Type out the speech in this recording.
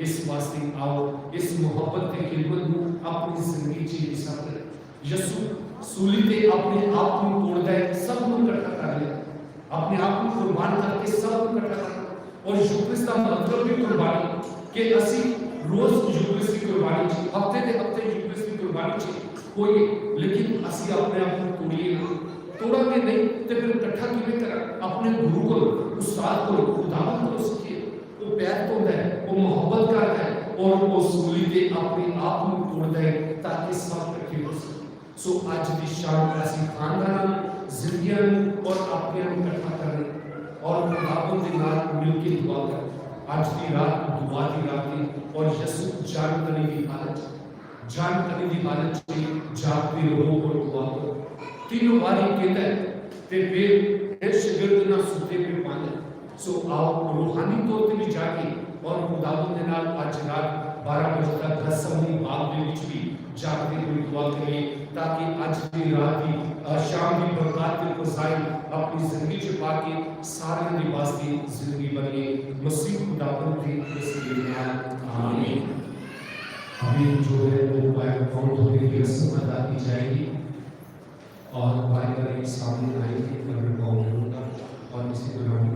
इस वास्ते आओ इस मोहब्बत के खिदमत में अपनी जिंदगी जी हिस्सा करें। यसु सूली ते अपने आप को तोड़ता है, सब को इकट्ठा कर ले, अपने आप को कुर्बान करके सब को इकट्ठा कर। और यूक्रिस्ट का मतलब भी कुर्बानी कि असी रोज यूक्रिस्ट की कुर्बानी ची, हफ्ते दे हफ्ते यूक्रिस्ट की कुर्बानी ची कोई, लेकिन असी अपने आप को तोड़िए ना, तोड़ा के नहीं तो फिर इकट्ठा किवें करा। अपने गुरु को, उस्ताद को, खुदावंद को सीखिए, वो प्यार तोड़ता है, वो मोहब्बत करता है और वो सूली ते अपने आप को तोड़ता है ताकि सब इकट्ठे हो सके। सो आज की शाम ऐसी खानदान जिंदगियां और अपने इकट्ठा करने और खुदावंद के नाल मिलके दुआ कर। आज की रात दुआ की रात है और यसु जान करने की हालत में जागते रहो और दुआ करो। तीनों बारी कहता है ते फिर शिगिर्द ना सुते पे पाने। सो आओ रूहानी तौर पे भी जाके और खुदावंद के नाल आज रात 12 बजे तक गसमनी बाग में भी जागते हुए दुआ करिए ताकि आज की रात की शाम की बरकत को ज़ाहिर अपनी जिंदगी च पाके सारे दी वास्ते जिंदगी बने मसीह खुदावंद के इसके नाम आमीन। अभी जो है वो माइक्रोफोन धोने की रस्म अदा की जाएगी और भाई बहन सामने आएंगे, मैं कहूँगा और इसी दौरान